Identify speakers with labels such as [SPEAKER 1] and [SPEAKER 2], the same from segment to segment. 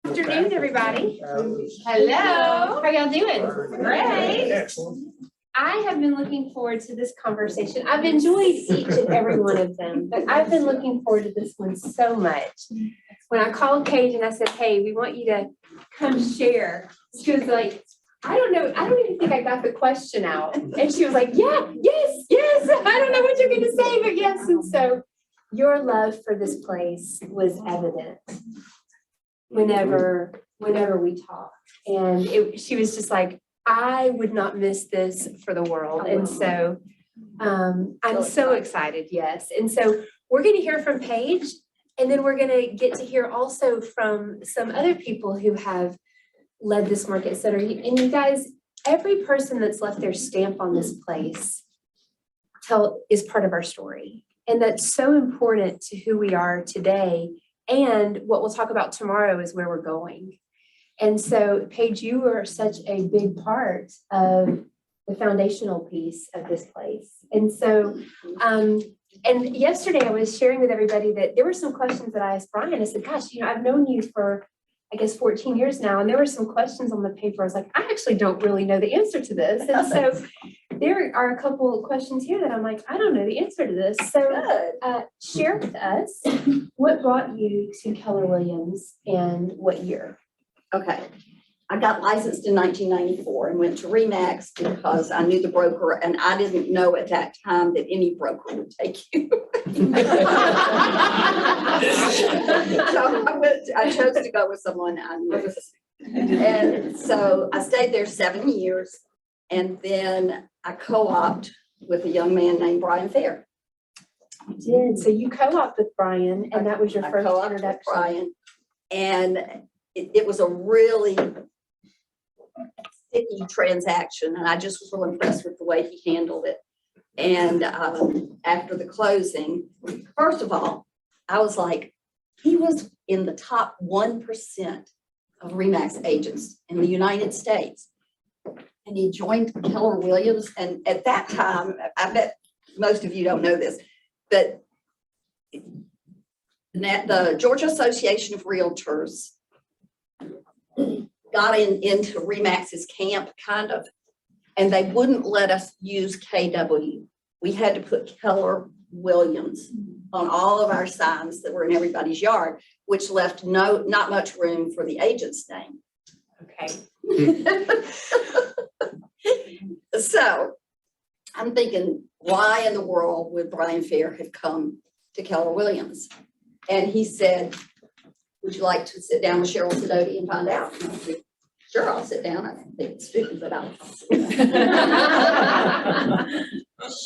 [SPEAKER 1] Good afternoon, everybody. Hello. How y'all doing? Great.
[SPEAKER 2] Excellent.
[SPEAKER 1] I have been looking forward to this conversation. I've enjoyed each and every one of them, but I've been looking forward to this one so much. When I called Paige and I said, hey, we want you to come share, she was like, I don't know, I don't even think I got the question out. And she was like, yeah, yes, I don't know what you're gonna say, but yes. And so your love for this place was evident whenever we talked. And she was just like, I would not miss this for the world. And so I'm so excited, yes. And so we're going to hear from Paige, and then we're going to get to hear also from some other people who have led this market center. And you guys, every person that's left their stamp on this place is part of our story. And that's so important to who we are today. And what we'll talk about tomorrow is where we're going. And so, Paige, you are such a big part of the foundational piece of this place. And so, and yesterday I was sharing with everybody that there were some questions that I asked Brian. I said, gosh, I've known you for, I guess, 14 years now. And there were some questions on the paper. I was like, I actually don't really know the answer to this. And so there are a couple of questions here that I'm like, I don't know the answer to this. So share with us what brought you to Keller Williams and what year?
[SPEAKER 3] Okay, I got licensed in 1994 and went to RE/MAX because I knew the broker, and I didn't know at that time that any broker would take you. So I chose to go with someone I knew. And so I stayed there 7 years, and then I co-opted with a young man named Brian Fair.
[SPEAKER 1] You did. So you co-opted with Brian, and that was your first introduction.
[SPEAKER 3] With Brian, and it was a really sticky transaction, and I just was real impressed with the way he handled it. And after the closing, first of all, I was like, he was in the top 1% of RE/MAX agents in the United States. And he joined Keller Williams. And at that time, I bet most of you don't know this, but the Georgia Association of Realtors got into RE/MAX's camp, kind of, and they wouldn't let us use KW. We had to put Keller Williams on all of our signs that were in everybody's yard, which left not much room for the agent's name.
[SPEAKER 1] Okay.
[SPEAKER 3] So I'm thinking, why in the world would Brian Fair have come to Keller Williams? And he said, would you like to sit down with Cheryl Sidoti and find out? And I said, sure, I'll sit down. I think it's stupid, but I'll.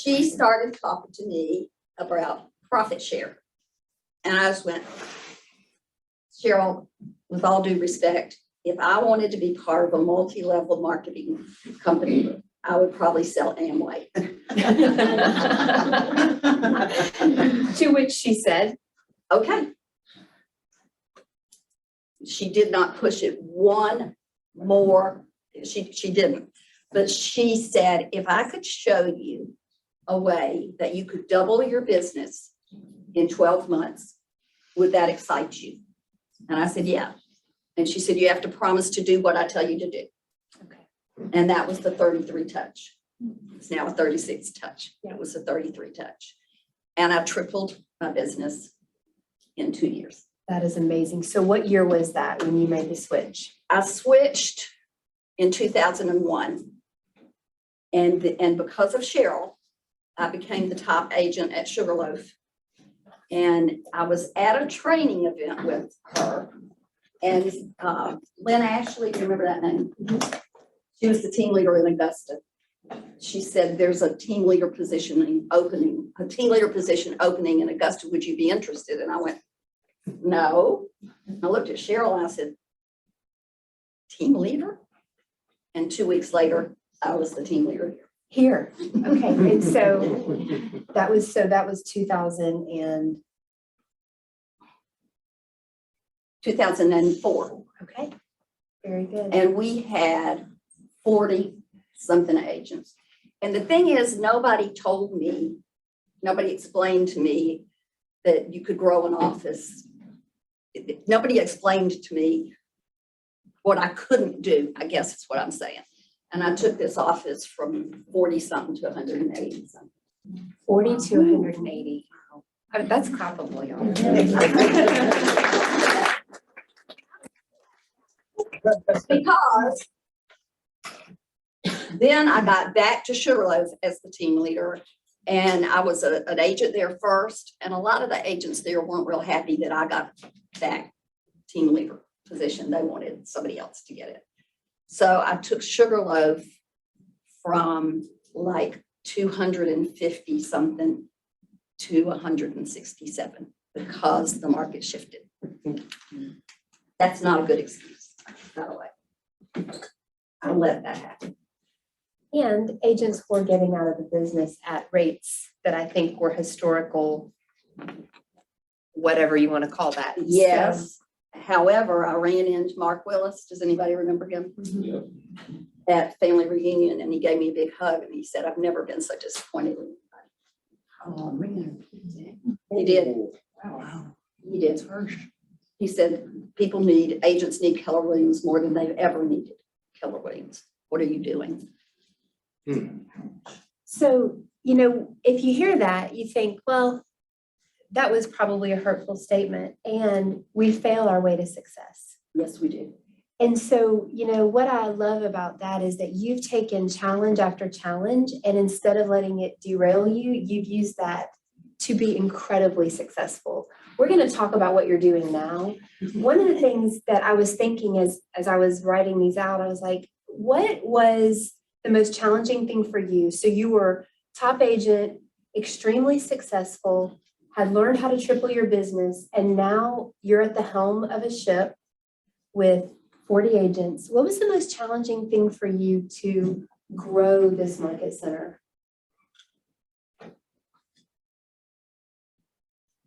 [SPEAKER 3] She started talking to me about profit share. And I just went, Cheryl, with all due respect, if I wanted to be part of a multi-level marketing company, I would probably sell Amway.
[SPEAKER 1] To which she said,
[SPEAKER 3] okay. She did not push it one more. She didn't. But she said, if I could show you a way that you could double your business in 12 months, would that excite you? And I said, yeah. And she said, you have to promise to do what I tell you to do.
[SPEAKER 1] okay.
[SPEAKER 3] And that was the 33 touch. It's now a 36 touch. It was a 33 touch. And I tripled my business in 2 years.
[SPEAKER 1] That is amazing. So what year was that when you made the switch?
[SPEAKER 3] I switched in 2001. And because of Cheryl, I became the top agent at Sugarloaf. And I was at a training event with her. And Lynn Ashley, do you remember that name? She was the team leader in Augusta. She said, there's a team leader position opening in Augusta. Would you be interested? And I went, no. I looked at Cheryl and I said, team leader? And 2 weeks later, I was the team leader
[SPEAKER 1] Here. Okay. And so that was
[SPEAKER 3] 2004.
[SPEAKER 1] Okay. Very good.
[SPEAKER 3] And we had 40 something agents. And the thing is, nobody explained to me that you could grow an office. Nobody explained to me what I couldn't do, I guess is what I'm saying. And I took this office from 40 something to 180 something.
[SPEAKER 1] 40 to 180. Oh, that's clappable, y'all.
[SPEAKER 3] Because then I got back to Sugarloaf as the team leader, and I was an agent there first, and a lot of the agents there weren't real happy that I got that team leader position. They wanted somebody else to get it. So I took Sugarloaf from like 250 something to 167 because the market shifted. That's not a good excuse, by the way. I'll let that happen.
[SPEAKER 1] And agents were getting out of the business at rates that I think were historical, whatever you want to call that.
[SPEAKER 3] Yes. However, I ran into Mark Willis. Does anybody remember him?
[SPEAKER 2] Yeah.
[SPEAKER 3] At family reunion, and he gave me a big hug and he said, "I've never been so disappointed in anybody."
[SPEAKER 2] Oh, man.
[SPEAKER 3] He did.
[SPEAKER 2] Wow.
[SPEAKER 3] He did. He said, agents need Keller Williams more than they've ever needed Keller Williams. What are you doing?
[SPEAKER 1] So, you know, if you hear that, you think, well, that was probably a hurtful statement, and we fail our way to success.
[SPEAKER 3] Yes, we do.
[SPEAKER 1] And so, you know, what I love about that is that you've taken challenge after challenge, and instead of letting it derail you, you've used that to be incredibly successful. We're going to talk about what you're doing now. One of the things that I was thinking as I was writing these out, I was like, what was the most challenging thing for you? So you were top agent, extremely successful, had learned how to triple your business, and now you're at the helm of a ship with 40 agents. What was the most challenging thing for you to grow this market center?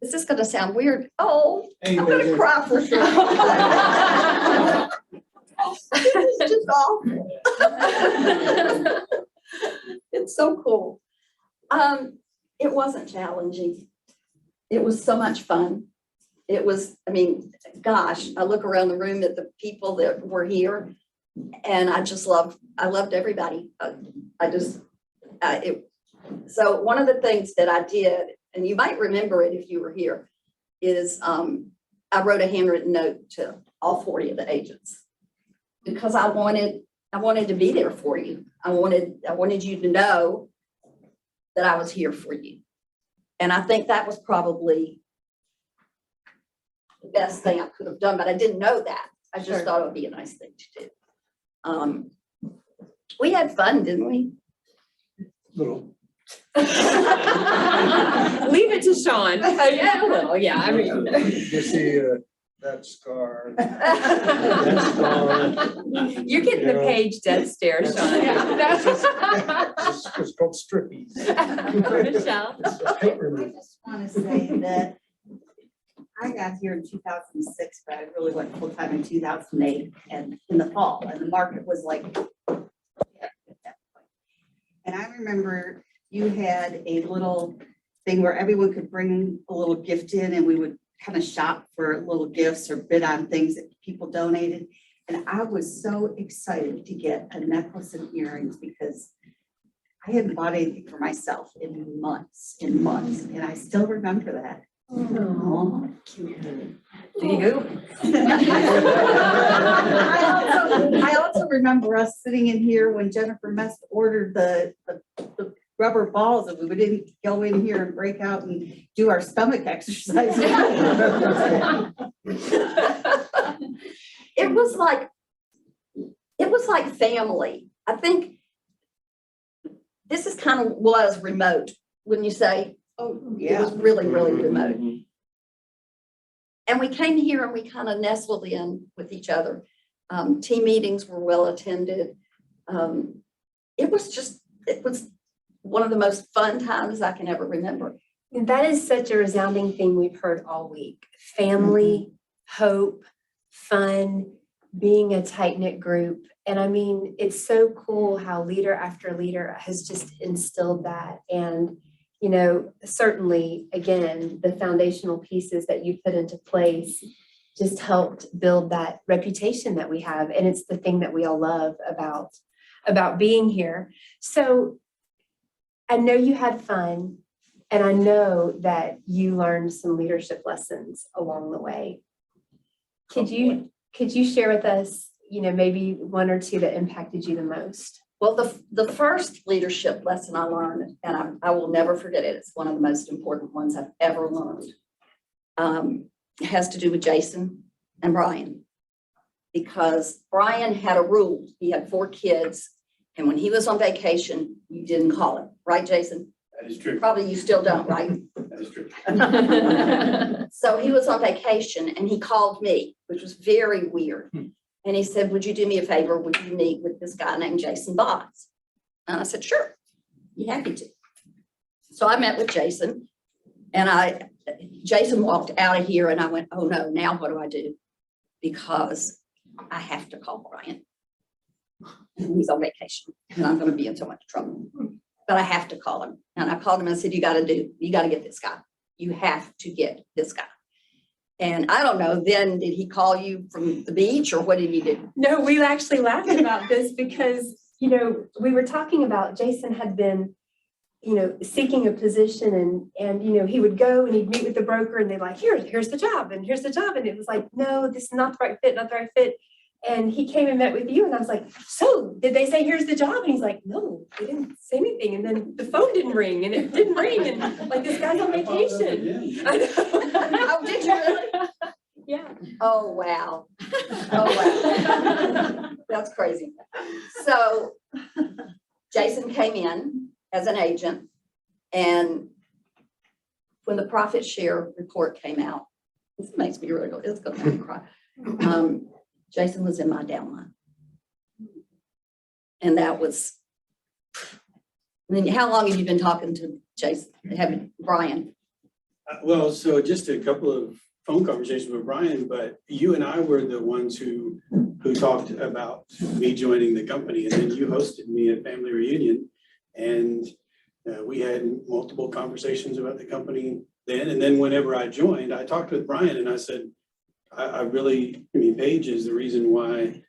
[SPEAKER 3] This is going to sound weird. Oh,
[SPEAKER 2] Hey,
[SPEAKER 3] I'm going to
[SPEAKER 2] David.
[SPEAKER 3] cry for sure. It's just awful. It's so cool. It wasn't challenging. It was so much fun. It was, I mean, gosh, I look around the room at the people that were here, and I loved everybody. So one of the things that I did, and you might remember it if you were here, is I wrote a handwritten note to all 40 of the agents because I wanted to be there for you. I wanted you to know that I was here for you. And I think that was probably the best thing I could have done, but I didn't know that. I just thought it would be a nice thing to do. We had fun, didn't we?
[SPEAKER 2] Little.
[SPEAKER 1] Leave it to Sean. Yeah, a little, yeah. I mean,
[SPEAKER 2] You see that scar. That scar.
[SPEAKER 1] you're getting the Page death stare, Sean.
[SPEAKER 2] It's called strippies.
[SPEAKER 1] Michelle.
[SPEAKER 2] It's paper.
[SPEAKER 4] I just want to say that I got here in 2006, but I really went full time in 2008 and in the fall, and the market was like, at that point. And I remember you had a little thing where everyone could bring a little gift in, and we would kind of shop for little gifts or bid on things that people donated. And I was so excited to get a necklace and earrings because I hadn't bought anything for myself in months, and I still remember that. Oh, cute.
[SPEAKER 3] Do you?
[SPEAKER 4] I also remember us sitting in here when Jennifer Mess ordered the rubber balls, and we didn't go in here and break out and do our stomach exercise.
[SPEAKER 3] It was like family. I think this is kind of was remote when you say,
[SPEAKER 4] Oh,
[SPEAKER 3] it was really, really remote. And we came here and we kind of nestled in with each other. Team meetings were well attended. It was one of the most fun times I can ever remember.
[SPEAKER 1] That is such a resounding theme we've heard all week. Family, hope, fun, being a tight-knit group. And I mean, it's so cool how leader after leader has just instilled that. And, you know, certainly, again, the foundational pieces that you put into place just helped build that reputation that we have. And it's the thing that we all love about being here. So I know you had fun, and I know that you learned some leadership lessons along the way. Could you share with us, maybe one or two that impacted you the most?
[SPEAKER 3] Well, the first leadership lesson I learned, and I will never forget it, it's one of the most important ones I've ever learned, has to do with Jason and Brian. Because Brian had a rule. He had 4 kids, and when he was on vacation, you didn't call him, right, Jason?
[SPEAKER 2] That is true.
[SPEAKER 3] Probably you still don't, right?
[SPEAKER 2] That is true.
[SPEAKER 3] So he was on vacation and he called me, which was very weird. And he said, would you do me a favor? Would you meet with this guy named Jason Botts? And I said, sure, be happy to. So I met with Jason, and Jason walked out of here and I went, oh no, now what do I do? Because I have to call Brian. And he's on vacation and I'm going to be in so much trouble. But I have to call him. And I called him and I said, you got to get this guy. You have to get this guy. And I don't know, then did he call you from the beach or what did he do?
[SPEAKER 1] No, we actually laughed about this because, we were talking about Jason had been, seeking a position and, he would go and he'd meet with the broker and they're like, here's the job and here's the job. And it was like, no, this is not the right fit, not the right fit. And he came and met with you and I was like, so did they say, here's the job? And he's like, no, they didn't say anything. And then the phone didn't ring and it didn't ring. And like, this guy's on vacation. I know.
[SPEAKER 3] Oh, did you really?
[SPEAKER 1] Yeah.
[SPEAKER 3] Oh, wow. Oh, wow. That's crazy. So Jason came in as an agent, and when the profit share report came out, this makes me really go, it's gonna make me cry. Jason was in my downline. And that was, I mean, how long have you been talking to Jason, Brian?
[SPEAKER 5] Well, so just a couple of phone conversations with Brian, but you and I were the ones who talked about me joining the company, and then you hosted me at family reunion, and we had multiple conversations about the company then. And then whenever I joined, I talked with Brian and I said, Paige is the reason why,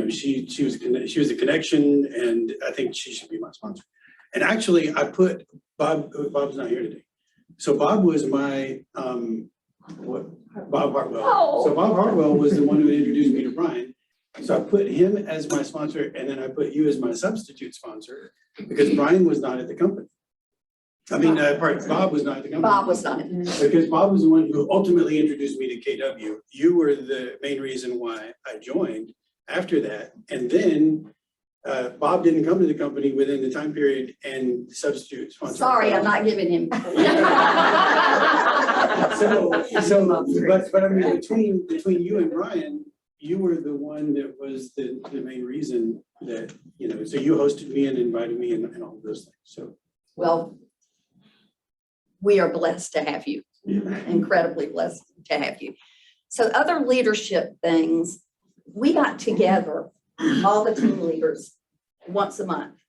[SPEAKER 5] she was a connection, and I think she should be my sponsor. And actually, I put Bob's not here today. So Bob was my, Bob Hartwell.
[SPEAKER 3] Oh.
[SPEAKER 5] So Bob Hartwell was the one who introduced me to Brian. So I put him as my sponsor, and then I put you as my substitute sponsor because Brian was not at the company. Bob was not at the company.
[SPEAKER 3] Bob was not.
[SPEAKER 5] Because Bob was the one who ultimately introduced me to KW. You were the main reason why I joined after that. And then Bob didn't come to the company within the time period, and substitute sponsor.
[SPEAKER 3] Sorry, I'm not giving him.
[SPEAKER 5] But I mean, between you and Brian, you were the one that was the main reason that, so you hosted me and invited me and all of those things. So.
[SPEAKER 3] Well, we are blessed to have you, incredibly blessed to have you. So other leadership things, we got together, all the team leaders, once a month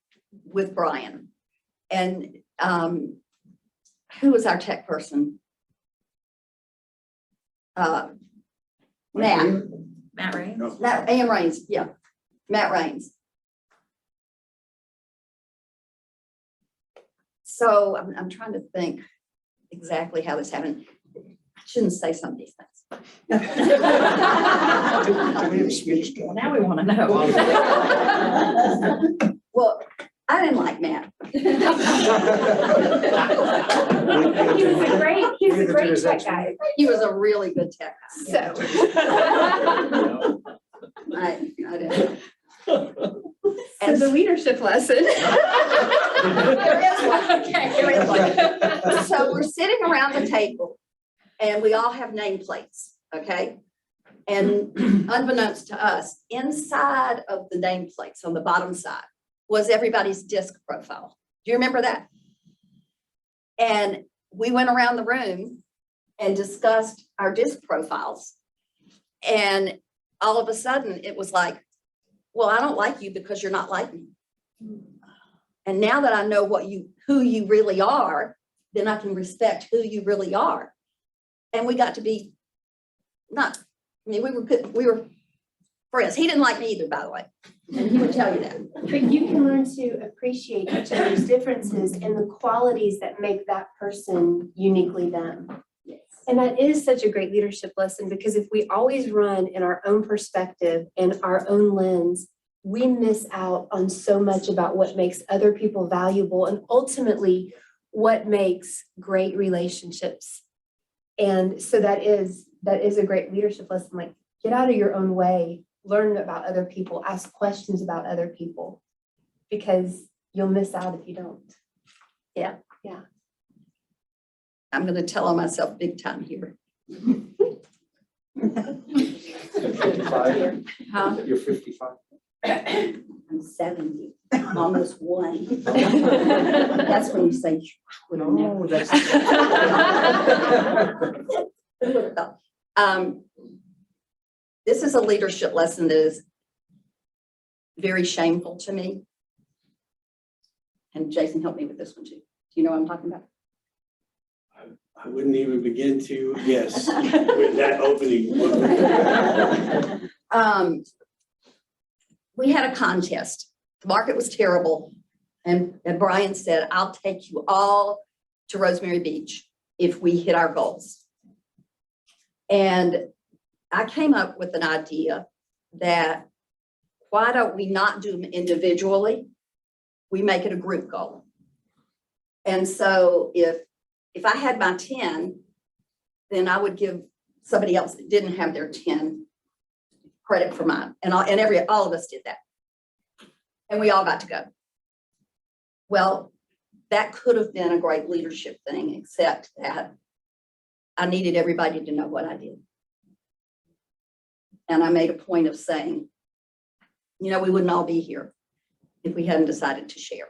[SPEAKER 3] with Brian. And who was our tech person? Matt.
[SPEAKER 4] Matt Ray.
[SPEAKER 3] Ann Raines, yeah, Matt Raines. So I'm trying to think exactly how this happened. I shouldn't say some of these things.
[SPEAKER 2] We have a Swedish guy.
[SPEAKER 4] Now we want to know.
[SPEAKER 3] Well, I didn't like Matt.
[SPEAKER 1] He was a great tech guy.
[SPEAKER 3] He was a really good tech guy.
[SPEAKER 1] So.
[SPEAKER 3] I didn't.
[SPEAKER 1] And the leadership lesson.
[SPEAKER 3] There is one.
[SPEAKER 1] Okay.
[SPEAKER 3] There is one. So we're sitting around the table and we all have nameplates, okay? And unbeknownst to us, inside of the nameplates on the bottom side was everybody's disc profile. Do you remember that? And we went around the room and discussed our disc profiles. And all of a sudden it was like, well, I don't like you because you're not like me. And now that I know who you really are, then I can respect who you really are. And we got to be not, I mean, we were good, we were friends. He didn't like me either, by the way. And he would tell you that.
[SPEAKER 1] But you can learn to appreciate each other's differences and the qualities that make that person uniquely them.
[SPEAKER 3] Yes.
[SPEAKER 1] And that is such a great leadership lesson, because if we always run in our own perspective and our own lens, we miss out on so much about what makes other people valuable and ultimately what makes great relationships. And so that is a great leadership lesson. Like, get out of your own way, learn about other people, ask questions about other people, because you'll miss out if you don't.
[SPEAKER 3] I'm going to tell on myself big time here.
[SPEAKER 2] 55?
[SPEAKER 3] Huh?
[SPEAKER 2] You're 55?
[SPEAKER 3] I'm 70, I'm almost one. That's when you say, would have never.
[SPEAKER 2] No, that's.
[SPEAKER 3] This is a leadership lesson that is very shameful to me. And Jason, help me with this one too. Do you know what I'm talking about?
[SPEAKER 5] I wouldn't even begin to guess with that opening.
[SPEAKER 3] We had a contest. The market was terrible. And Brian said, I'll take you all to Rosemary Beach if we hit our goals. And I came up with an idea that why don't we not do them individually? We make it a group goal. And so if I had my 10, then I would give somebody else that didn't have their 10 credit for mine. And all of us did that. And we all got to go. Well, that could have been a great leadership thing, except that I needed everybody to know what I did. And I made a point of saying, you know, we wouldn't all be here if we hadn't decided to share.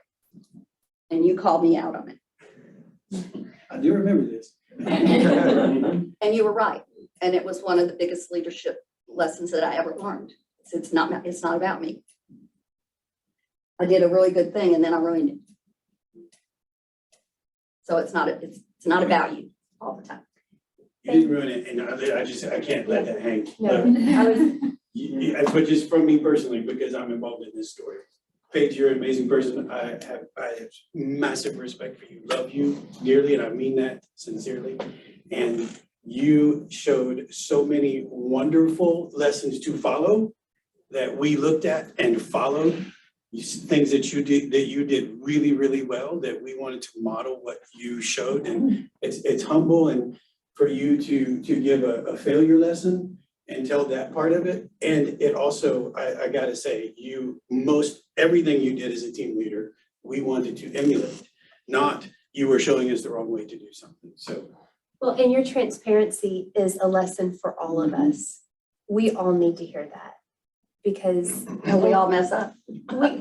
[SPEAKER 3] And you called me out on it.
[SPEAKER 5] I do remember this.
[SPEAKER 3] And you were right. And it was one of the biggest leadership lessons that I ever learned. It's not about me. I did a really good thing and then I ruined it. So it's not about you all the time.
[SPEAKER 5] You didn't ruin it, and I can't let that hang.
[SPEAKER 1] No,
[SPEAKER 5] Look,
[SPEAKER 1] I was,
[SPEAKER 5] but just from me personally, because I'm involved in this story. Paige, you're an amazing person. I have massive respect for you, love you dearly, and I mean that sincerely. And you showed so many wonderful lessons to follow that we looked at and followed. Things that you did really, really well, that we wanted to model what you showed. And it's humble, and for you to give a failure lesson and tell that part of it. And it also, I gotta say, everything you did as a team leader, we wanted to emulate, not you were showing us the wrong way to do something. So.
[SPEAKER 1] well, and your transparency is a lesson for all of us. We all need to hear that, because
[SPEAKER 3] We all mess up.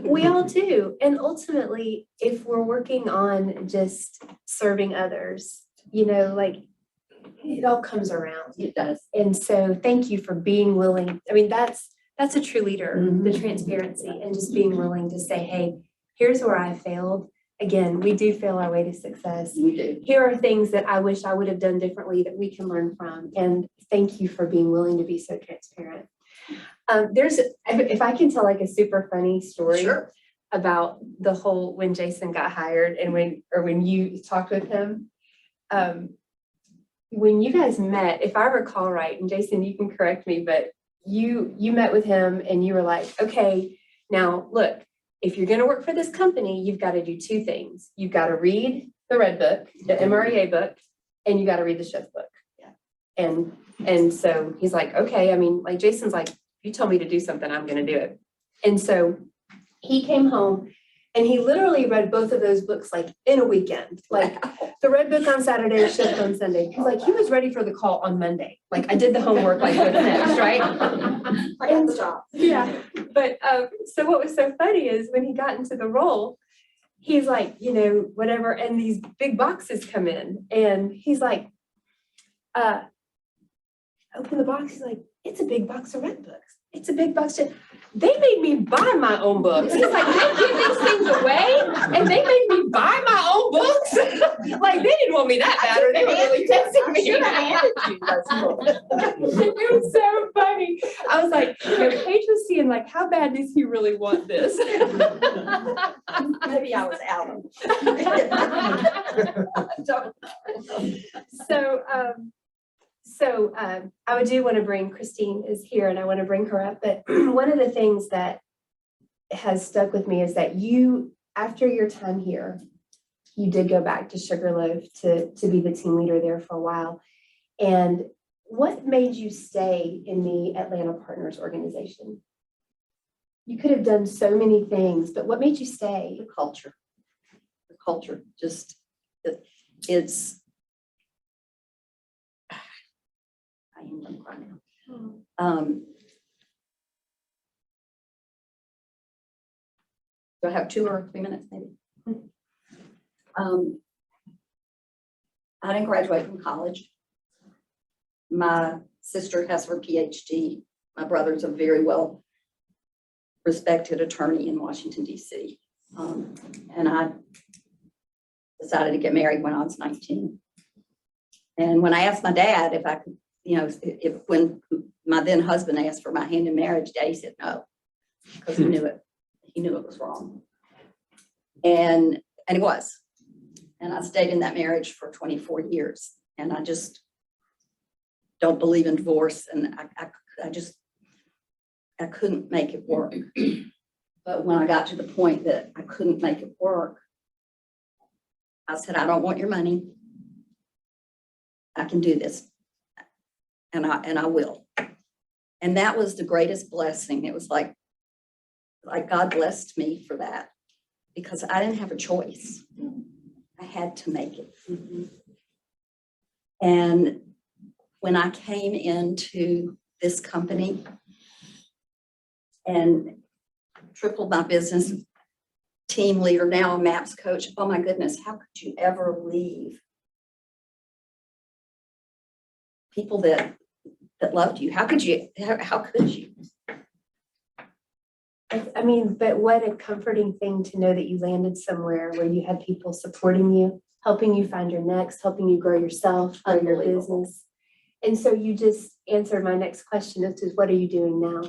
[SPEAKER 1] we all do. And ultimately, if we're working on just serving others, you know, like, it all comes around.
[SPEAKER 3] It does.
[SPEAKER 1] And so thank you for being willing. I mean, that's a true leader,
[SPEAKER 3] Mhm.
[SPEAKER 1] the transparency and just being willing to say, hey, here's where I failed. Again, we do fail our way to success.
[SPEAKER 3] We do.
[SPEAKER 1] Here are things that I wish I would have done differently that we can learn from. And thank you for being willing to be so transparent. If I can tell like a super funny story
[SPEAKER 3] Sure.
[SPEAKER 1] about the whole, when Jason got hired and when you talked with him, when you guys met, if I recall right, and Jason, you can correct me, but you met with him and you were like, okay, now look, if you're going to work for this company, you've got to do two things. You've got to read the Red Book, the MREA book, and you got to read the Shift book. Yeah. And so he's like, okay, I mean, like Jason's like, you told me to do something, I'm going to do it. And so he came home and he literally read both of those books like in a weekend, like the Red Book on Saturday, Shift on Sunday. He's like, he was ready for the call on Monday. Like I did the homework like what's next, right?
[SPEAKER 3] I got the job.
[SPEAKER 1] Yeah. But so what was so funny is when he got into the role, he's like, you know, whatever, and these big boxes come in and he's like, I opened the box, he's like, it's a big box of red books. It's a big box of, they made me buy my own books. He's like, they give these things away and they made me buy my own books. Like, they didn't want me that bad, or they were really testing me.
[SPEAKER 3] Should have handed you those books.
[SPEAKER 1] It was so funny. I was like, Paige was seeing like, how bad does he really want this?
[SPEAKER 3] Maybe I was out of.
[SPEAKER 1] So I do want to bring, Christine is here and I want to bring her up, but one of the things that has stuck with me is that you, after your time here, you did go back to Sugarloaf to be the team leader there for a while. And what made you stay in the Atlanta Partners organization? You could have done so many things, but what made you stay?
[SPEAKER 3] The culture, just, it's, I am gonna cry now. Do I have 2 or 3 minutes maybe? I didn't graduate from college. My sister has her PhD. My brother's a very well respected attorney in Washington, DC. And I decided to get married when I was 19. And when I asked my dad if I could, when my then husband asked for my hand in marriage, Daddy said no, because he knew it was wrong. And it was. And I stayed in that marriage for 24 years. And I just don't believe in divorce. And I couldn't make it work. But when I got to the point that I couldn't make it work, I said, I don't want your money. I can do this. And I will. And that was the greatest blessing. It was like God blessed me for that, because I didn't have a choice. I had to make it. And when I came into this company and tripled my business, team leader, now a MAPS coach, oh my goodness, how could you ever leave people that loved you? How could you?
[SPEAKER 1] I mean, but what a comforting thing to know that you landed somewhere where you had people supporting you, helping you find your next, helping you grow yourself, grow your business. And so you just answered my next question, which is, what are you doing now?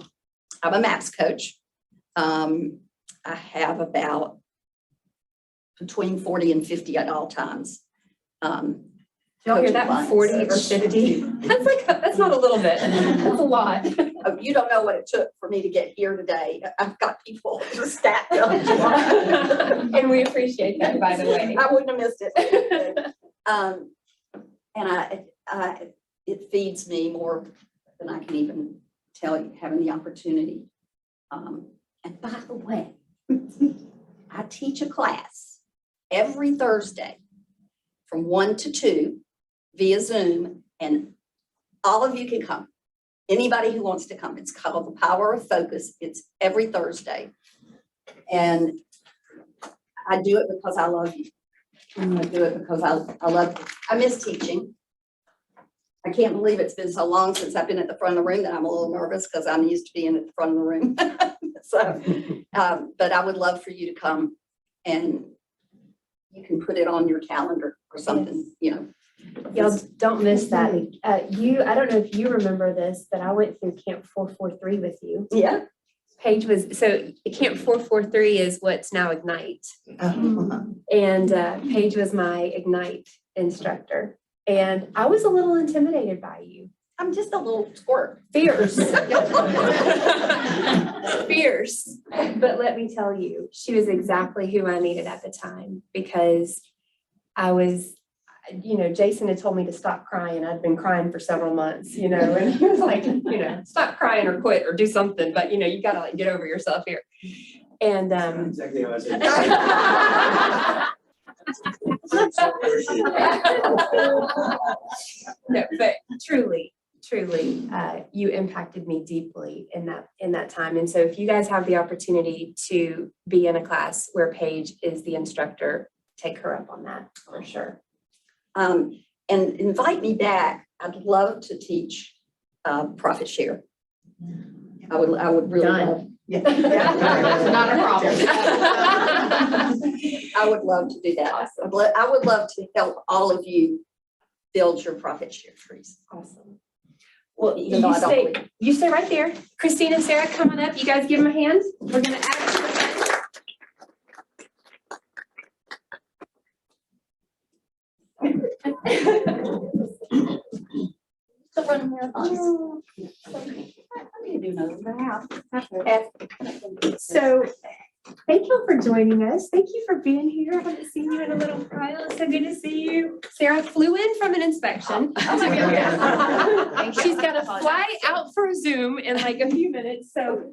[SPEAKER 3] I'm a MAPS coach. I have about between 40 and 50 at all times.
[SPEAKER 1] Y'all hear
[SPEAKER 3] coaching
[SPEAKER 1] that?
[SPEAKER 3] clients.
[SPEAKER 1] 40 or 50? That's not a little bit. That's a lot.
[SPEAKER 3] Oh, you don't know what it took for me to get here today. I've got people just stacked up.
[SPEAKER 1] And we appreciate that, by the way.
[SPEAKER 3] I wouldn't have missed it. And it feeds me more than I can even tell you, having the opportunity. And by the way, I teach a class every Thursday from 1 to 2 via Zoom, and all of you can come. Anybody who wants to come. It's called The Power of Focus. It's every Thursday. And I do it because I love you. I do it because I love you. I miss teaching. I can't believe it's been so long since I've been at the front of the room that I'm a little nervous, because I'm used to being at the front of the room. So, but I would love for you to come, and you can put it on your calendar or something,
[SPEAKER 1] Y'all don't miss that. I don't know if you remember this, but I went through Camp 443 with you.
[SPEAKER 3] Yeah.
[SPEAKER 1] Paige so Camp 443 is what's now Ignite. And Paige was my Ignite instructor. And I was a little intimidated by you.
[SPEAKER 3] I'm just a little squirt.
[SPEAKER 1] Fierce. Fierce. But let me tell you, she was exactly who I needed at the time, because I was, Jason had told me to stop crying. I'd been crying for several months, and he was like, stop crying or quit or do something, but you gotta like get over yourself here. And
[SPEAKER 5] Exactly how I said.
[SPEAKER 1] No, but truly, you impacted me deeply in that time. And so if you guys have the opportunity to be in a class where Paige is the instructor, take her up on that for sure.
[SPEAKER 3] And invite me back. I'd love to teach profit share. I would really
[SPEAKER 4] Done.
[SPEAKER 3] love.
[SPEAKER 4] Not a problem.
[SPEAKER 3] I would love to do that. I would love to help all of you build your profit share trees.
[SPEAKER 1] Awesome. Well,
[SPEAKER 3] Even though I don't believe.
[SPEAKER 1] you stay right there. Christine and Sarah, come on up. You guys give them a hand. We're gonna add it to the fence.
[SPEAKER 3] Still running marathons. I need to do another round.
[SPEAKER 1] So, thank you for joining us. Thank you for being here. I haven't seen you in a little while. It's so good to see you. Sarah flew in from an inspection.
[SPEAKER 3] Oh my goodness.
[SPEAKER 1] She's got to fly out for a Zoom in like a few minutes. So,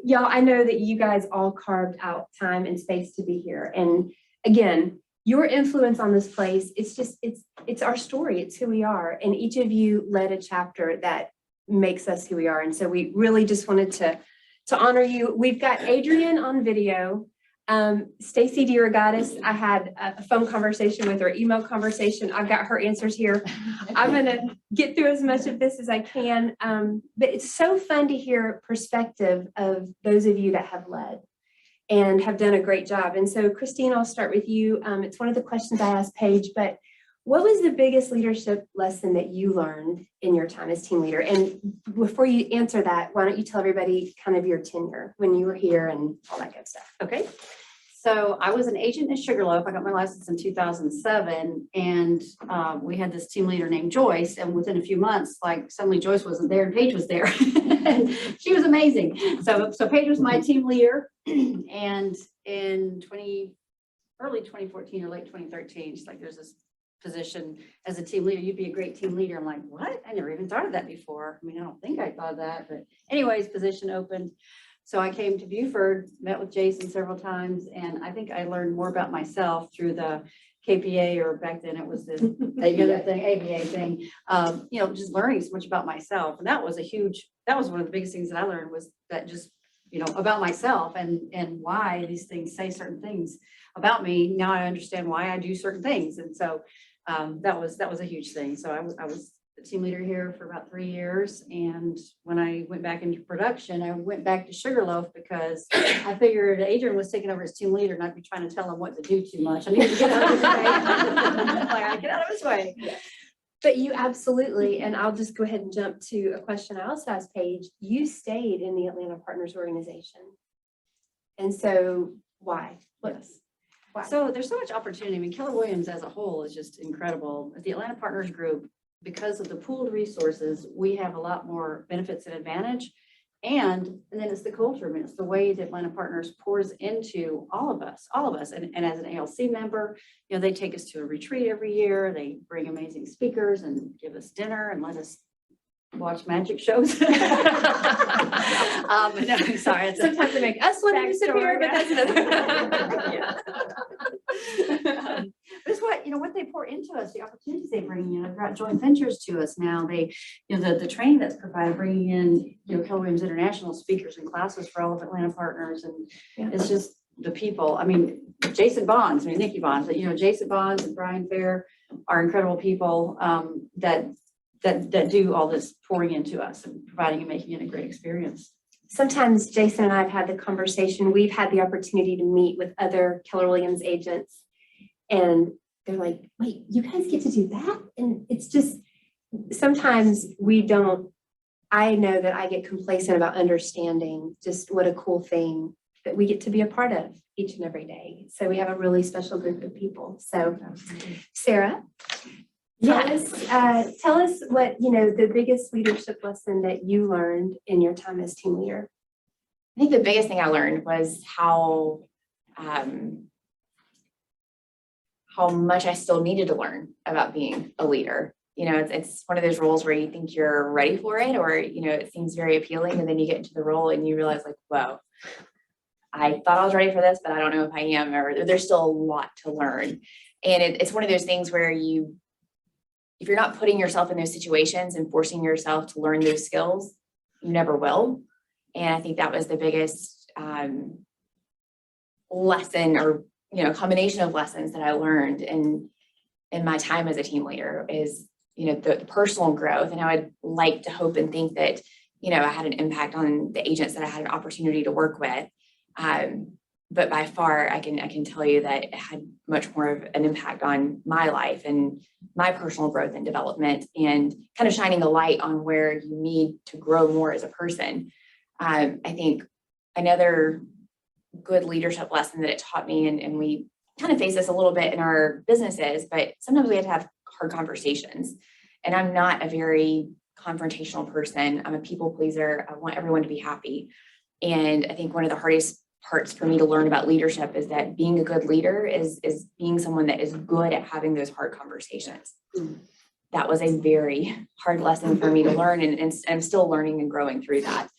[SPEAKER 1] y'all, I know that you guys all carved out time and space to be here. And again, your influence on this place, it's our story. It's who we are. And each of you led a chapter that makes us who we are. And so we really just wanted to honor you. We've got Adrienne on video. Stacy DeRogatis, I had a phone conversation with her, email conversation. I've got her answers here. I'm gonna get through as much of this as I can. But it's so fun to hear perspective of those of you that have led and have done a great job. And so Christine, I'll start with you. It's one of the questions I asked Paige, but what was the biggest leadership lesson that you learned in your time as team leader? And before you answer that, why don't you tell everybody kind of your tenure when you were here and all that good stuff?
[SPEAKER 6] Okay. So I was an agent in Sugarloaf. I got my license in 2007, and we had this team leader named Joyce. And within a few months, like suddenly Joyce wasn't there and Paige was there. And she was amazing. So Paige was my team leader. And in early 2014 or late 2013, she's like, there's this position as a team leader. You'd be a great team leader. I'm like, what? I never even thought of that before. I mean, I don't think I thought of that, but anyways, position opened. So I came to Buford, met with Jason several times, and I think I learned more about myself through the KPA, or back then it was the ABA thing, just learning so much about myself. And that was one of the biggest things that I learned, was that just, about myself and why these things say certain things about me. Now I understand why I do certain things. And so that was a huge thing. So I was the team leader here for about 3 years. And when I went back into production, I went back to Sugarloaf because I figured Adrian was taking over as team leader and I'd be trying to tell him what to do too much. I need to get out of his way. Get out of his way.
[SPEAKER 1] But you absolutely, and I'll just go ahead and jump to a question I also asked Paige. You stayed in the Atlanta Partners Organization. And so why?
[SPEAKER 6] Yes.
[SPEAKER 1] Why?
[SPEAKER 6] So there's so much opportunity. I mean, Keller Williams as a whole is just incredible. At the Atlanta Partners Group, because of the pooled resources, we have a lot more benefits and advantage. And then it's the culture. I mean, it's the way that Atlanta Partners pours into all of us. And as an ALC member, they take us to a retreat every year. They bring amazing speakers and give us dinner and let us watch magic shows. But no, sorry.
[SPEAKER 1] Sometimes they make us want to disappear, but that's another.
[SPEAKER 6] But it's what they pour into us, the opportunities they bring in. I've got joint ventures to us now. They, the training that's provided, bringing in, Keller Williams International speakers and classes for all of Atlanta Partners. And it's just the people. I mean, Nikki Bonds, Jason Bonds and Brian Fair are incredible people that do all this pouring into us and providing and making it a great experience.
[SPEAKER 1] Sometimes Jason and I have had the conversation. We've had the opportunity to meet with other Keller Williams agents, and they're like, wait, you guys get to do that? And it's just, sometimes I know that I get complacent about understanding just what a cool thing that we get to be a part of each and every day. So we have a really special group of people. So Sarah, tell us what, the biggest leadership lesson that you learned in your time as team leader.
[SPEAKER 7] I think the biggest thing I learned was how much I still needed to learn about being a leader. It's one of those roles where you think you're ready for it, or, it seems very appealing. And then you get into the role and you realize like, whoa, I thought I was ready for this, but I don't know if I am, or there's still a lot to learn. And it's one of those things where if you're not putting yourself in those situations and forcing yourself to learn those skills, you never will. And I think that was the biggest lesson, or combination of lessons that I learned in my time as a team leader is, the personal growth. And I would like to hope and think that, I had an impact on the agents that I had an opportunity to work with. But by far, I can tell you that it had much more of an impact on my life and my personal growth and development, and kind of shining the light on where you need to grow more as a person. I think another good leadership lesson that it taught me, and we kind of face this a little bit in our businesses, but sometimes we have to have hard conversations. And I'm not a very confrontational person. I'm a people pleaser. I want everyone to be happy. And I think one of the hardest parts for me to learn about leadership is that being a good leader is being someone that is good at having those hard conversations. That was a very hard lesson for me to learn, and I'm still learning and growing through that.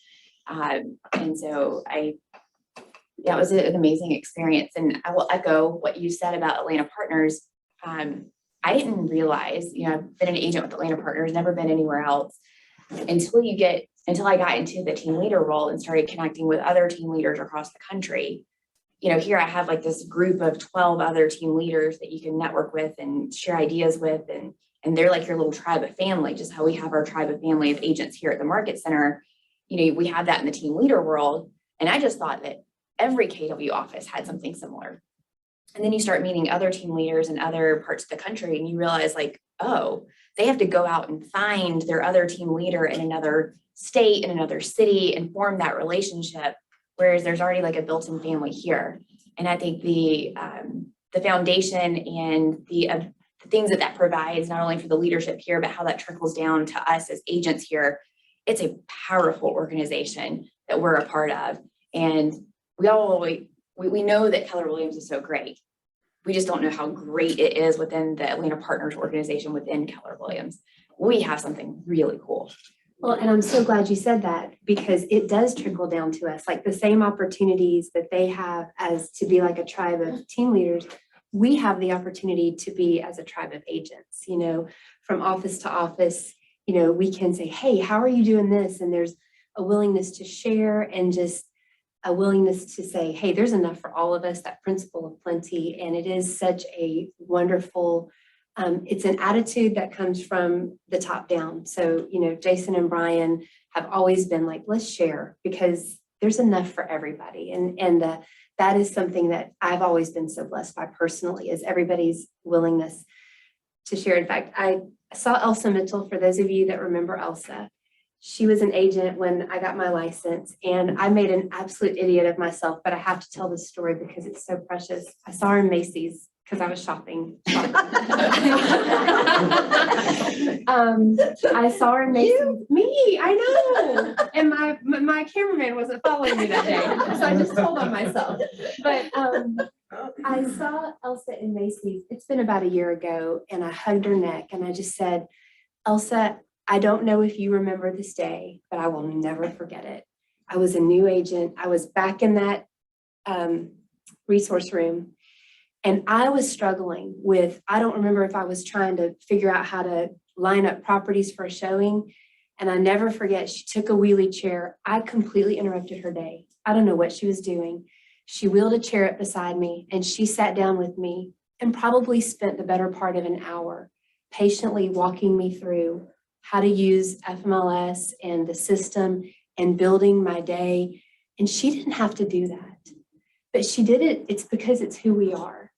[SPEAKER 7] And so that was an amazing experience. And I will echo what you said about Atlanta Partners. I didn't realize, I've been an agent with Atlanta Partners, never been anywhere else until I got into the team leader role and started connecting with other team leaders across the country. Here I have like this group of 12 other team leaders that you can network with and share ideas with. And they're like your little tribe of family, just how we have our tribe of family of agents here at the Market Center. We have that in the team leader world. And I just thought that every KW office had something similar. And then you start meeting other team leaders in other parts of the country, and you realize like, oh, they have to go out and find their other team leader in another state, in another city, and form that relationship. Whereas there's already like a built-in family here. And I think the foundation and the things that provides, not only for the leadership here, but how that trickles down to us as agents here, it's a powerful organization that we're a part of. And we know that Keller Williams is so great. We just don't know how great it is within the Atlanta Partners organization within Keller Williams. We have something really cool.
[SPEAKER 1] Well, and I'm so glad you said that, because it does trickle down to us, like the same opportunities that they have as to be like a tribe of team leaders. We have the opportunity to be as a tribe of agents, from office to office. We can say, hey, how are you doing this? And there's a willingness to share, and just a willingness to say, hey, there's enough for all of us, that principle of plenty. And it is such a wonderful, it's an attitude that comes from the top down. So, Jason and Brian have always been like, let's share, because there's enough for everybody. And that is something that I've always been so blessed by personally, is everybody's willingness to share. In fact, I saw Elsa Mitchell, for those of you that remember Elsa. She was an agent when I got my license, and I made an absolute idiot of myself, but I have to tell this story because it's so precious. I saw her in Macy's because I was shopping. I saw her in Macy's. Me, I know. And my cameraman wasn't following me that day, so I just told on myself. But I saw Elsa in Macy's. It's been about a year ago, and I hugged her neck, and I just said, Elsa, I don't know if you remember this day, but I will never forget it. I was a new agent. I was back in that resource room, and I was struggling with, I don't remember if I was trying to figure out how to line up properties for a showing. And I never forget, she took a wheelie chair. I completely interrupted her day. I don't know what she was doing. She wheeled a chair up beside me, and she sat down with me and probably spent the better part of an hour patiently walking me through how to use FMLS and the system and building my day. And she didn't have to do that, but she did it. It's because it's who we are.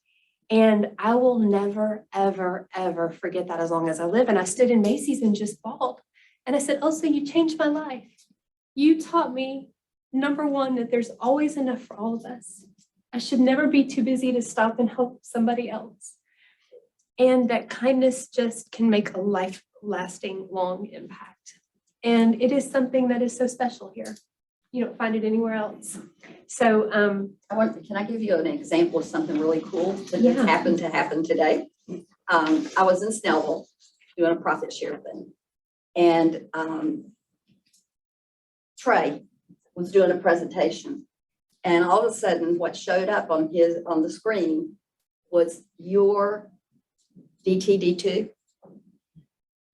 [SPEAKER 1] And I will never, ever, ever forget that as long as I live. And I stood in Macy's and just bawled. And I said, Elsa, you changed my life. You taught me, number one, that there's always enough for all of us. I should never be too busy to stop and help somebody else. And that kindness just can make a life-lasting, long impact. And it is something that is so special here. You don't find it anywhere else. So
[SPEAKER 3] Can I give you an example of something really cool that
[SPEAKER 1] Yeah.
[SPEAKER 3] happened to happen today? I was in Snellville doing a profit share thing. And Trey was doing a presentation. And all of a sudden, what showed up on the screen was your DTD2.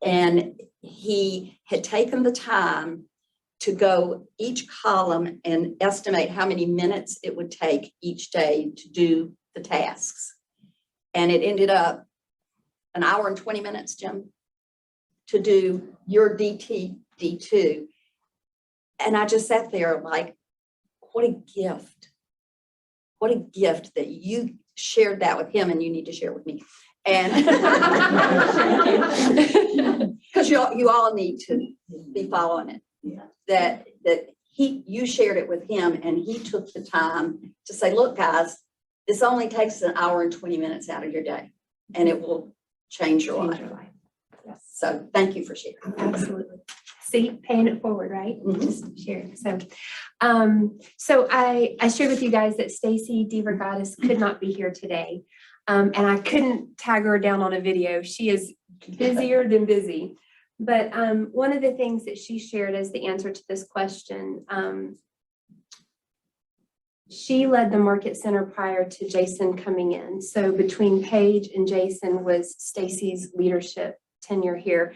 [SPEAKER 3] And he had taken the time to go each column and estimate how many minutes it would take each day to do the tasks. And it ended up an hour and 20 minutes, Jim. to do your DTD2. And I just sat there like, what a gift. What a gift that you shared that with him and you need to share with me. And because you all need to be following it. That you shared it with him and he took the time to say, look, guys, this only takes an hour and 20 minutes out of your day and it will change your life.
[SPEAKER 1] Yes,
[SPEAKER 3] So thank you for sharing.
[SPEAKER 1] absolutely. See, paying it forward, right?
[SPEAKER 3] Mhm.
[SPEAKER 1] Just sharing. So, so I shared with you guys that Stacy DeVergatis could not be here today. And I couldn't tag her down on a video. She is busier than busy. But one of the things that she shared as the answer to this question, she led the Market Center prior to Jason coming in. So between Paige and Jason was Stacy's leadership tenure here.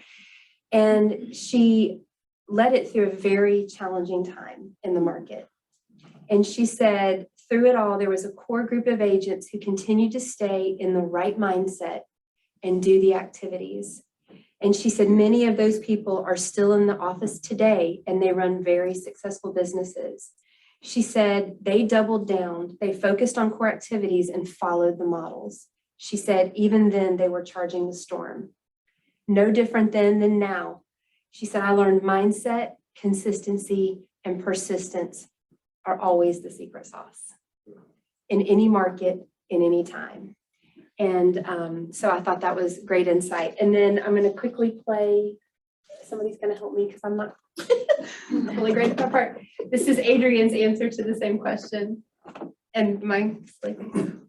[SPEAKER 1] And she led it through a very challenging time in the market. And she said, through it all, there was a core group of agents who continued to stay in the right mindset and do the activities. And she said, many of those people are still in the office today and they run very successful businesses. She said, they doubled down, they focused on core activities and followed the models. She said, even then they were charging the storm. No different then than now. She said, I learned mindset, consistency, and persistence are always the secret sauce in any market, in any time. And so I thought that was great insight. And then I'm going to quickly play. Somebody's going to help me because I'm not really great at that part. This is Adrian's answer to the same question. And my sleeping.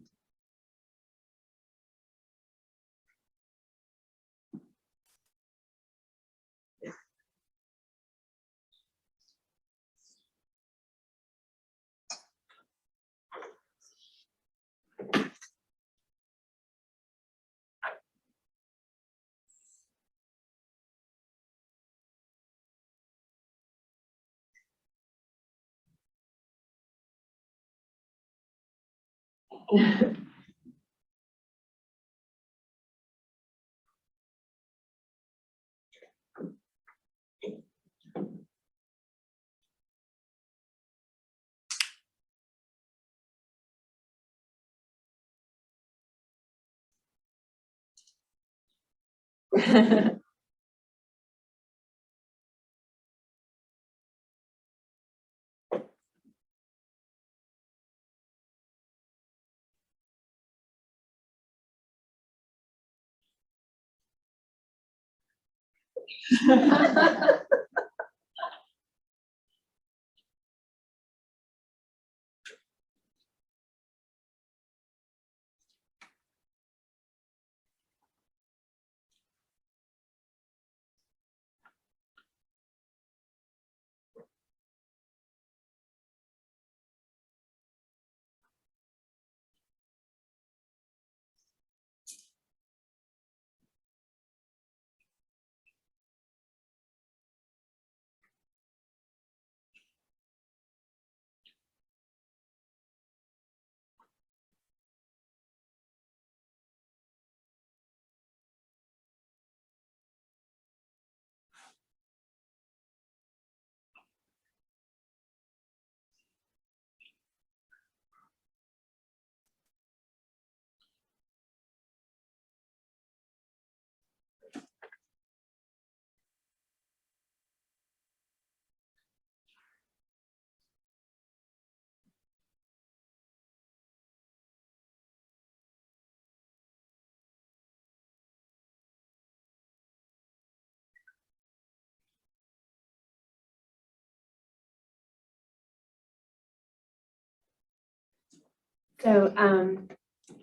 [SPEAKER 1] So,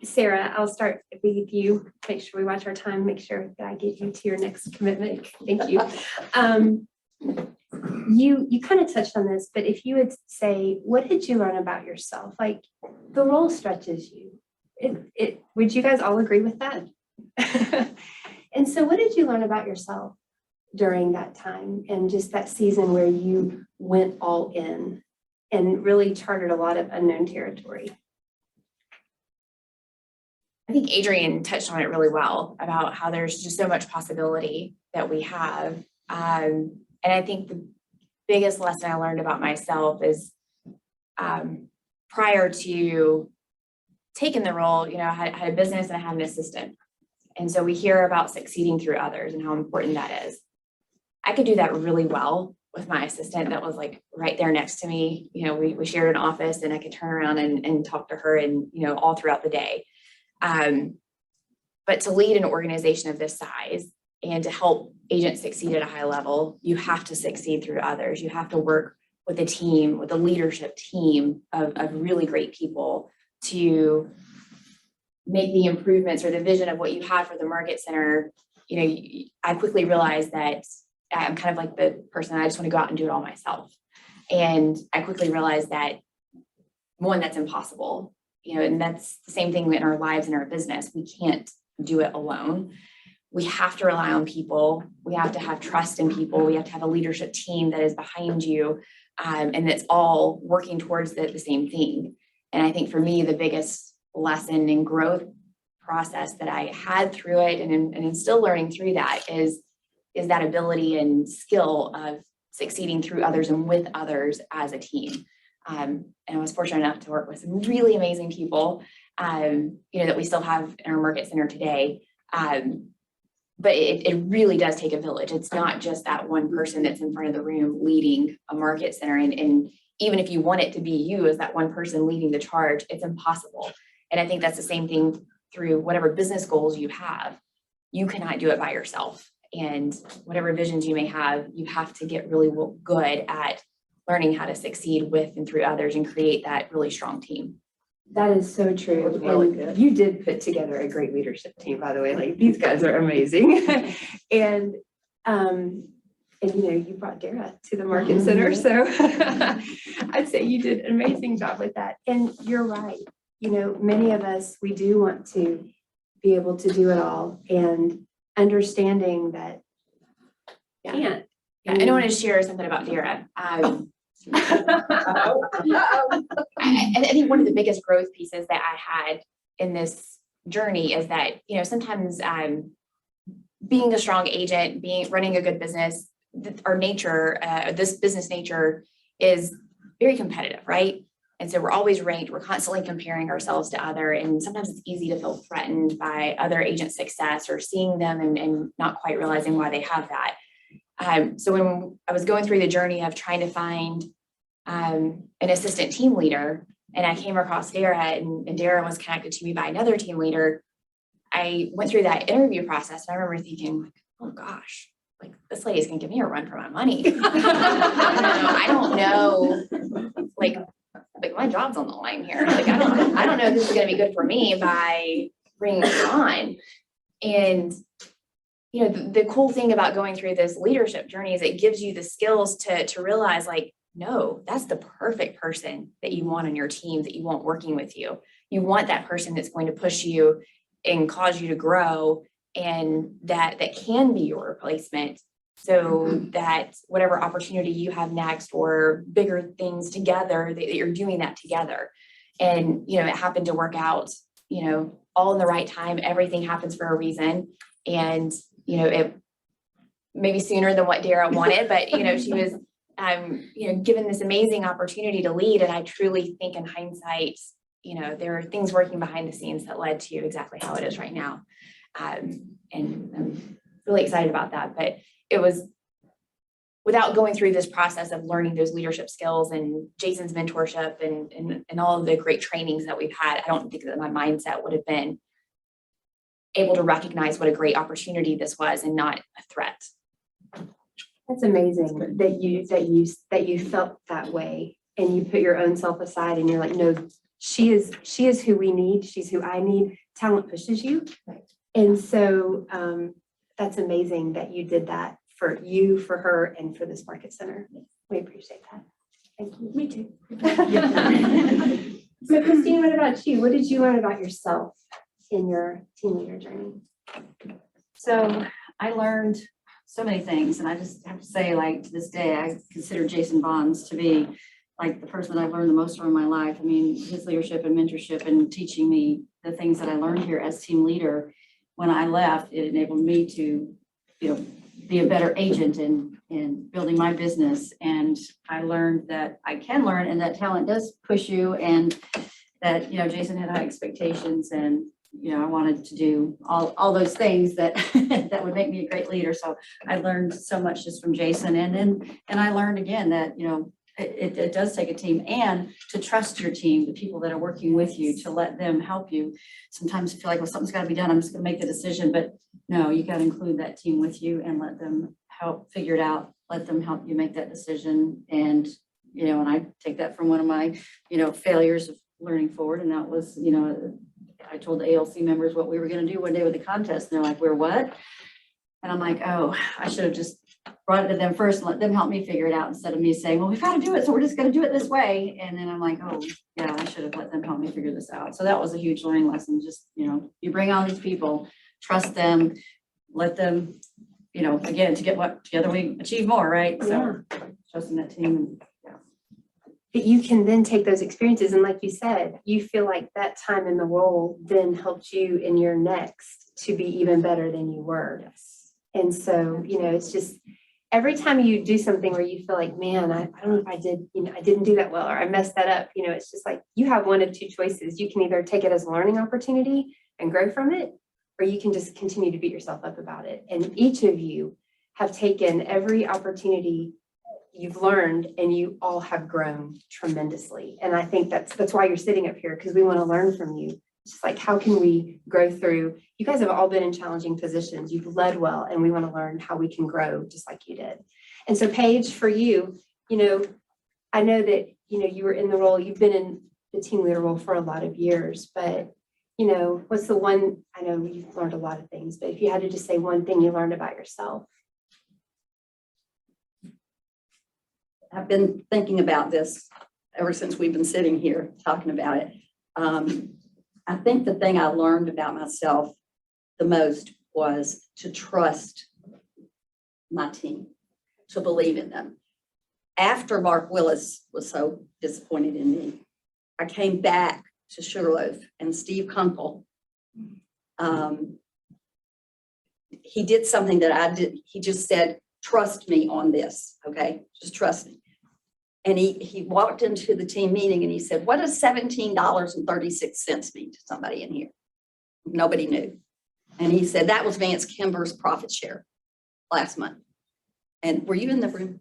[SPEAKER 1] Sarah, I'll start with you. Make sure we watch our time, make sure that I get you to your next commitment. Thank you. You kind of touched on this, but if you would say, what did you learn about yourself? Like the role stretches you. Would you guys all agree with that? And so what did you learn about yourself during that time and just that season where you went all in and really charted a lot of unknown territory?
[SPEAKER 7] I think Adrian touched on it really well about how there's just so much possibility that we have. And I think the biggest lesson I learned about myself is prior to taking the role, I had a business and I had an assistant. And so we hear about succeeding through others and how important that is. I could do that really well with my assistant that was like right there next to me. We shared an office and I could turn around and talk to her and, all throughout the day. But to lead an organization of this size and to help agents succeed at a high level, you have to succeed through others. You have to work with a team, with a leadership team of really great people to make the improvements or the vision of what you have for the market center. I quickly realized that I'm kind of like the person, I just want to go out and do it all myself. And I quickly realized that, one, that's impossible, and that's the same thing in our lives and our business. We can't do it alone. We have to rely on people. We have to have trust in people. We have to have a leadership team that is behind you, and that's all working towards the same thing. And I think for me, the biggest lesson and growth process that I had through it and I'm still learning through that is that ability and skill of succeeding through others and with others as a team. And I was fortunate enough to work with some really amazing people, that we still have in our market center today. But it really does take a village. It's not just that one person that's in front of the room leading a market center. And even if you want it to be you as that one person leading the charge, it's impossible. And I think that's the same thing through whatever business goals you have. You cannot do it by yourself. And whatever visions you may have, you have to get really good at learning how to succeed with and through others and create that really strong team.
[SPEAKER 1] That is so true.
[SPEAKER 4] That's really
[SPEAKER 1] And
[SPEAKER 4] good.
[SPEAKER 1] you did put together a great leadership team, by the way. Like, these guys are amazing. and you brought Dara to the market center. So I'd say you did an amazing job with that. And you're right. Many of us, we do want to be able to do it all, and understanding that
[SPEAKER 7] Yeah.
[SPEAKER 1] can't.
[SPEAKER 7] Yeah, and I want to share something about Dara. I think one of the biggest growth pieces that I had in this journey is that, sometimes being a strong agent, running a good business, our nature, this business nature is very competitive, right? And so we're always ranked, we're constantly comparing ourselves to other, and sometimes it's easy to feel threatened by other agents' success or seeing them and not quite realizing why they have that. So when I was going through the journey of trying to find an assistant team leader, and I came across Dara, and Dara was connected to me by another team leader, I went through that interview process, and I remember thinking, oh gosh, like, this lady's gonna give me a run for my money. I don't know, like my job's on the line here. Like, I don't know if this is gonna be good for me by bringing her on. And the cool thing about going through this leadership journey is it gives you the skills to realize, like, no, that's the perfect person that you want on your team, that you want working with you. You want that person that's going to push you and cause you to grow, and that can be your replacement, so that whatever opportunity you have next or bigger things together, that you're doing that together. And, it happened to work out, all in the right time. Everything happens for a reason. And, it maybe sooner than what Dara wanted, but, she was, given this amazing opportunity to lead. And I truly think in hindsight, there are things working behind the scenes that led to exactly how it is right now. And I'm really excited about that. But it was without going through this process of learning those leadership skills and Jason's mentorship and all of the great trainings that we've had, I don't think that my mindset would have been able to recognize what a great opportunity this was and not a threat.
[SPEAKER 1] That's amazing that you felt that way, and you put your own self aside, and you're like, no, she is who we need. She's who I need. Talent pushes you.
[SPEAKER 7] Right.
[SPEAKER 1] And so that's amazing that you did that for you, for her, and for this market center. We appreciate that. Thank you. Me too. So Christine, what about you? What did you learn about yourself in your team leader journey?
[SPEAKER 6] So I learned so many things, and I just have to say, like, to this day, I consider Jason Bonds to be like the person that I've learned the most from in my life. I mean, his leadership and mentorship and teaching me the things that I learned here as team leader. When I left, it enabled me to, be a better agent in building my business. And I learned that I can learn and that talent does push you, and that, Jason had high expectations, and, I wanted to do all those things that, that would make me a great leader. So I learned so much just from Jason. And I learned again that, it does take a team, and to trust your team, the people that are working with you, to let them help you. Sometimes you feel like, well, something's got to be done, I'm just going to make the decision. But no, you got to include that team with you and let them help figure it out. Let them help you make that decision. And, and I take that from one of my, failures of learning forward. And that was, I told the ALC members what we were going to do one day with the contest. And they're like, we're what? And I'm like, oh, I should have just brought it to them first and let them help me figure it out, instead of me saying, well, we've got to do it, so we're just going to do it this way. And then I'm like, oh, yeah, I should have let them help me figure this out. So that was a huge learning lesson. Just, you bring on these people, trust them, let them, again, to get what together we achieve more, right? So trusting that team.
[SPEAKER 1] But you can then take those experiences, and like you said, you feel like that time in the role then helped you in your next to be even better than you were.
[SPEAKER 6] Yes.
[SPEAKER 1] And so, it's just every time you do something where you feel like, man, I don't know if I did, I didn't do that well, or I messed that up, it's just like you have one of two choices. You can either take it as a learning opportunity and grow from it, or you can just continue to beat yourself up about it. And each of you have taken every opportunity you've learned, and you all have grown tremendously. And I think that's why you're sitting up here, because we want to learn from you. It's just like, how can we grow through? You guys have all been in challenging positions. You've led well, and we want to learn how we can grow just like you did. And so Paige, for you, I know that, you were in the role, you've been in the team leader role for a lot of years, but, what's the one, I know you've learned a lot of things, but if you had to just say one thing you learned about yourself.
[SPEAKER 3] I've been thinking about this ever since we've been sitting here talking about it. I think the thing I learned about myself the most was to trust my team, to believe in them. After Mark Willis was so disappointed in me, I came back to Sugarloaf, and Steve Kunkel, he did something that I did. He just said, trust me on this, okay? Just trust me. And he walked into the team meeting and he said, what does $17.36 mean to somebody in here? Nobody knew. And he said, that was Vance Kimber's profit share last month. And were you in the room?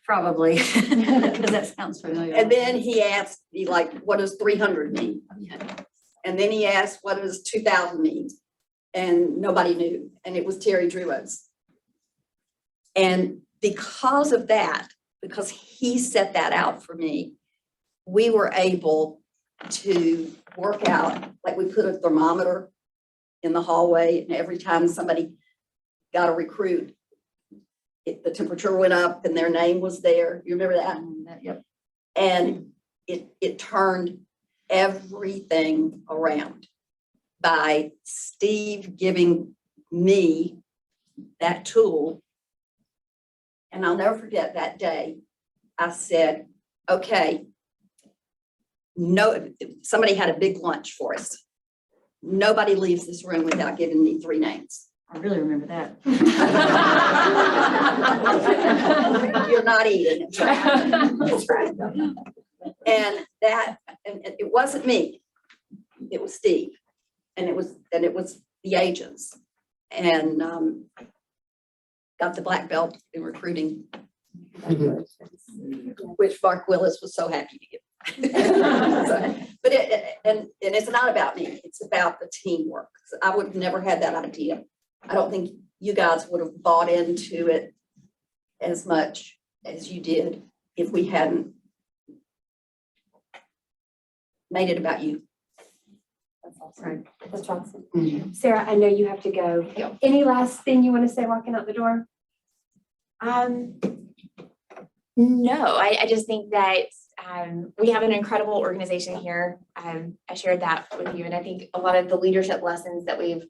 [SPEAKER 6] Probably, because that sounds familiar.
[SPEAKER 3] And then he asked me, like, what does 300 mean? And then he asked, what does 2000 mean? And nobody knew. And it was Terry Druo's. And because of that, because he set that out for me, we were able to work out, like we put a thermometer in the hallway, and every time somebody got a recruit, the temperature went up and their name was there. You remember that?
[SPEAKER 6] Yep.
[SPEAKER 3] And it turned everything around by Steve giving me that tool. And I'll never forget that day. I said, okay, no, somebody had a big lunch for us. Nobody leaves this room without giving me 3 names.
[SPEAKER 6] I really remember that.
[SPEAKER 3] You're not eating. That's right. And it wasn't me. It was Steve. And it was the agents. And got the black belt in recruiting, which Mark Willis was so happy to give. But it's not about me. It's about the teamwork. I would have never had that idea. I don't think you guys would have bought into it as much as you did if we hadn't made it about you.
[SPEAKER 1] That's awesome. Right. That's awesome. Mm-hmm. Sarah, I know you have to go. Yeah. Any last thing you want to say walking out the door?
[SPEAKER 7] No, I just think that we have an incredible organization here. I shared that with you, and I think a lot of the leadership lessons that we've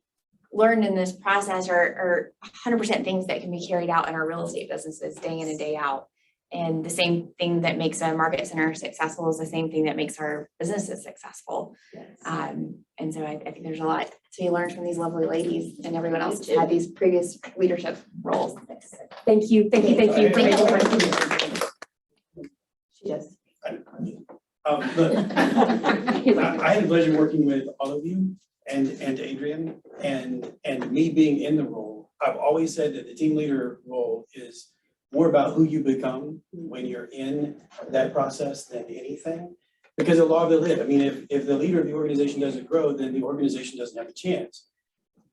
[SPEAKER 7] learned in this process are 100% things that can be carried out in our real estate businesses day in and day out. And the same thing that makes a market center successful is the same thing that makes our businesses successful. And so I think there's a lot to be learned from these lovely ladies and everyone else who's had these previous leadership roles.
[SPEAKER 1] Thank you, thank you, thank you. for
[SPEAKER 7] Thank you.
[SPEAKER 1] making it.
[SPEAKER 7] She does.
[SPEAKER 5] Look, I had the pleasure of working with all of you and Adrian and me being in the role. I've always said that the team leader role is more about who you become when you're in that process than anything. Because the law of the live, I mean, if the leader of the organization doesn't grow, then the organization doesn't have a chance.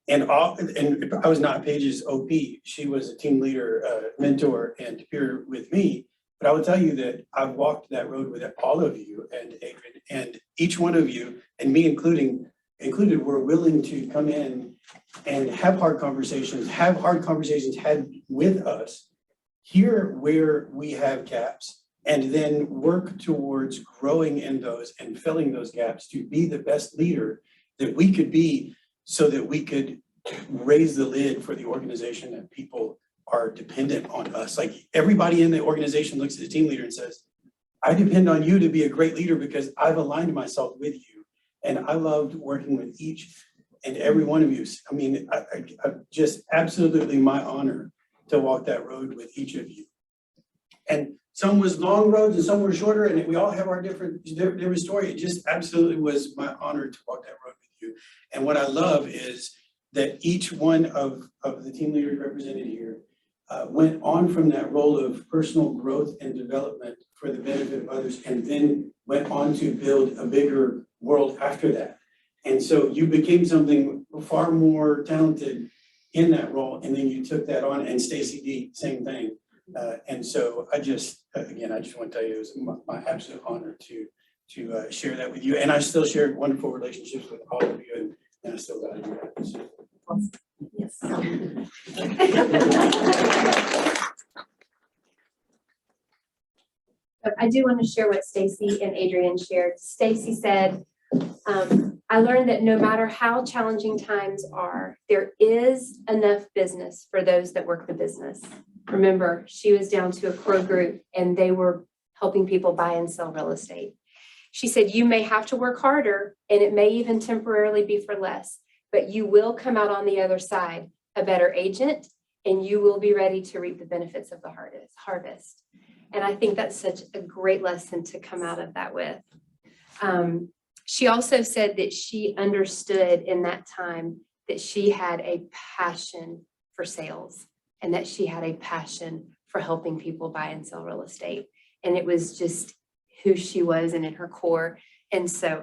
[SPEAKER 5] And I was not Paige's OP. She was a team leader, mentor, and peer with me. But I will tell you that I've walked that road with all of you and Adrian, and each one of you, and me included, were willing to come in and have hard conversations had with us, hear where we have gaps, and then work towards growing in those and filling those gaps to be the best leader that we could be, so that we could raise the lid for the organization that people are dependent on us. Like, everybody in the organization looks at the team leader and says, I depend on you to be a great leader because I've aligned myself with you. And I loved working with each and every one of you. I mean, I just absolutely my honor to walk that road with each of you. And some was long roads and some were shorter, and we all have our different story. It just absolutely was my honor to walk that road with you. And what I love is that each one of the team leaders represented here went on from that role of personal growth and development for the benefit of others, and then went on to build a bigger world after that. And so you became something far more talented in that role, and then you took that on, and Stacy D, same thing. And so I just want to tell you, it was my absolute honor to share that with you. And I still share wonderful relationships with all of you, and I still value that. So.
[SPEAKER 4] Yes.
[SPEAKER 1] But I do want to share what Stacy and Adrian shared. Stacy said, I learned that no matter how challenging times are, there is enough business for those that work the business. Remember, she was down to a core group and they were helping people buy and sell real estate. She said, you may have to work harder and it may even temporarily be for less, but you will come out on the other side a better agent, and you will be ready to reap the benefits of the harvest. And I think that's such a great lesson to come out of that with. She also said that she understood in that time that she had a passion for sales and that she had a passion for helping people buy and sell real estate. And it was just who she was and in her core. And so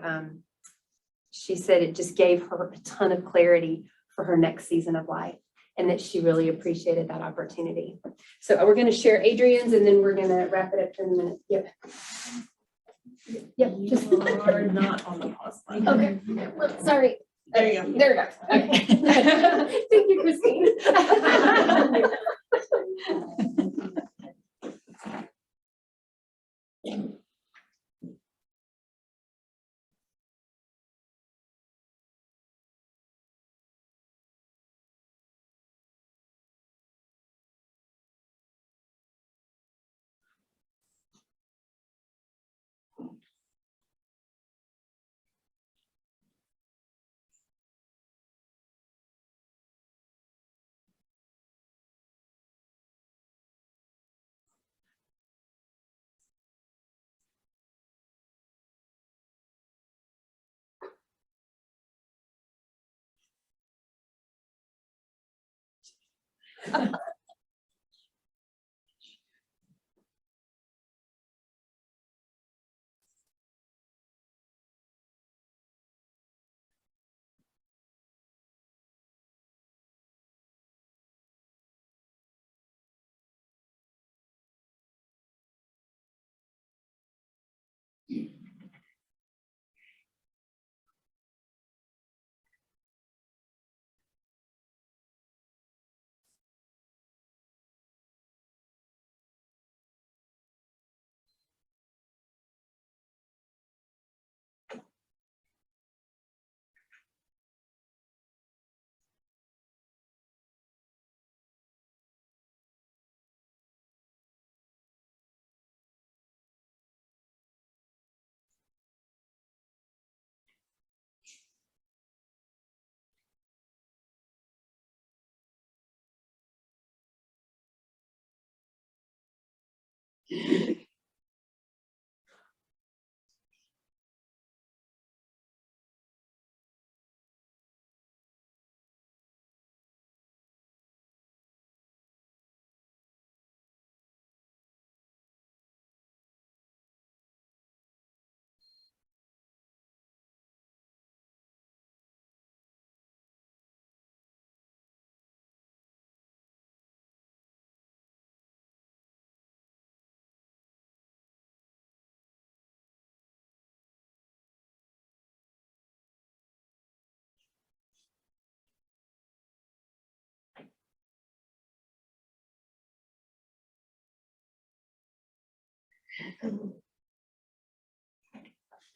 [SPEAKER 1] she said it just gave her a ton of clarity for her next season of life, and that she really appreciated that opportunity. So we're going to share Adrian's, and then we're going to wrap it up in a minute. Yep. Yep. Just
[SPEAKER 8] are not on the pause button.
[SPEAKER 1] okay. Well, sorry.
[SPEAKER 8] There you go.
[SPEAKER 1] There we go. Okay. Thank you, Christine.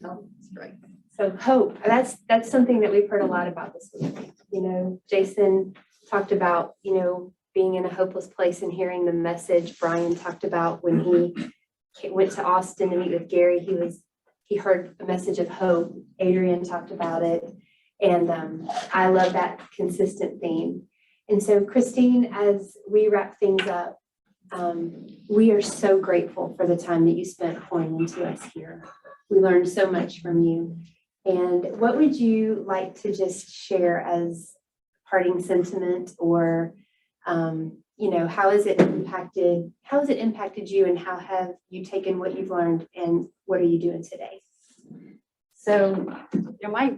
[SPEAKER 3] Oh, that's great.
[SPEAKER 1] So hope, that's something that we've heard a lot about this week. You know, Jason talked about, you know, being in a hopeless place and hearing the message. Brian talked about when he went to Austin to meet with Gary, he heard a message of hope. Adrian talked about it. And I love that consistent theme. And so Christine, as we wrap things up, we are so grateful for the time that you spent pouring into us here. We learned so much from you. And what would you like to just share as parting sentiment, or, you know, how has it impacted you, and how have you taken what you've learned, and what are you doing today?
[SPEAKER 6] So, you know, my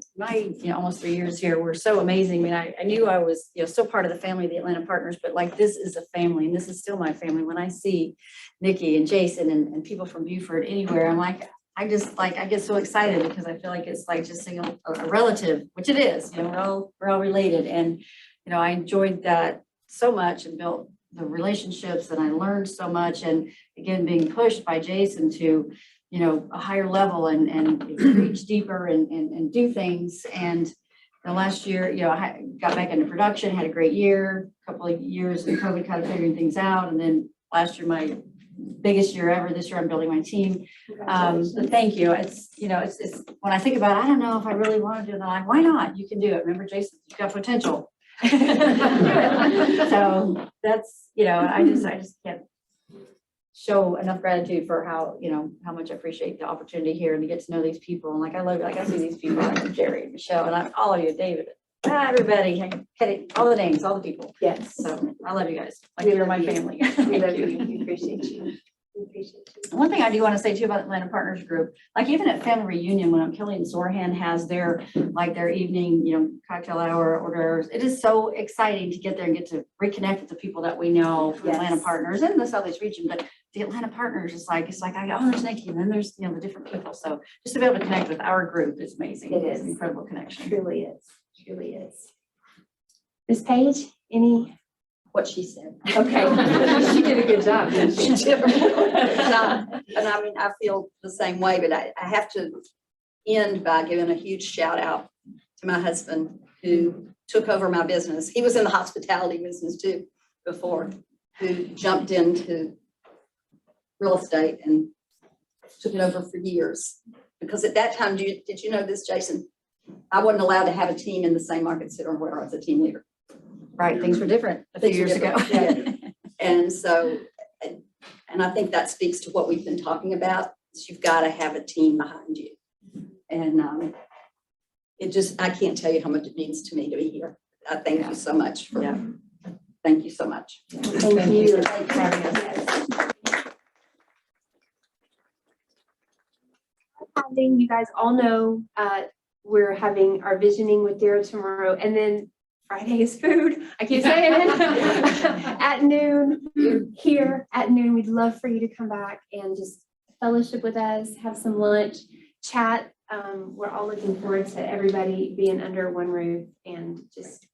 [SPEAKER 6] almost 3 years here were so amazing. I mean, I knew I was, you know, still part of the family of the Atlanta Partners, but like, this is a family, and this is still my family. When I see Nikki and Jason and people from Beaufort anywhere, I'm like, I get so excited, because I feel like it's like just seeing a relative, which it is, you know, we're all related. And, you know, I enjoyed that so much and built the relationships, and I learned so much. And again, being pushed by Jason to, you know, a higher level and reach deeper and do things. And the last year, you know, I got back into production, had a great year, a couple of years in COVID, kind of figuring things out. And then last year, my biggest year ever. This year, I'm building my team. But thank you. It's, you know, it's when I think about it, I don't know if I really want to do that. I'm like, why not? You can do it. Remember, Jason, you've got potential. So that's, you know, I just can't show enough gratitude for how, you know, how much I appreciate the opportunity here and to get to know these people. And like, I love, like, I see these people, like Jerry, Michelle, and all of you, David, everybody, all the names, all the people.
[SPEAKER 1] Yes.
[SPEAKER 6] So I love you guys. Like, you're my family.
[SPEAKER 1] We
[SPEAKER 6] Thank
[SPEAKER 1] love
[SPEAKER 6] you.
[SPEAKER 1] you. We appreciate you. We appreciate you.
[SPEAKER 6] One thing I do want to say too about Atlanta Partners Group, like even at Family Reunion, when Kelly and Zorhan has their, like their evening, you know, cocktail hour orders, it is so exciting to get there and get to reconnect with the people that we know from
[SPEAKER 1] Yes.
[SPEAKER 6] Atlanta Partners and the Southeast region. But the Atlanta Partners is like, it's like, I go, oh, there's Nikki, and then there's, you know, the different people. So just to be able to connect with our group is amazing.
[SPEAKER 1] It
[SPEAKER 6] It's
[SPEAKER 1] is.
[SPEAKER 6] an incredible connection.
[SPEAKER 1] Truly is. Truly is. Ms. Page, any?
[SPEAKER 3] What she said.
[SPEAKER 1] Okay. She did a good job, didn't she?
[SPEAKER 3] She did a really good job. And I mean, I feel the same way, but I have to end by giving a huge shout out to my husband, who took over my business. He was in the hospitality business too before, who jumped into real estate and took it over for years. Because at that time, did you know this, Jason? I wasn't allowed to have a team in the same market center where I was a team leader.
[SPEAKER 6] Right, things were different a few
[SPEAKER 3] Things were
[SPEAKER 6] years ago.
[SPEAKER 3] different, yeah. And so, and I think that speaks to what we've been talking about, is you've got to have a team behind you. And it just, I can't tell you how much it means to me to be here. I thank you so much for,
[SPEAKER 6] Yeah.
[SPEAKER 3] thank you so much.
[SPEAKER 1] Thank you. Thank you for having us. Having, you guys all know, we're having our visioning with Darrow tomorrow, and then Friday is food. I keep saying it. At noon, here at noon. We'd love for you to come back and just fellowship with us, have some lunch, chat. We're all looking forward to everybody being under one roof and just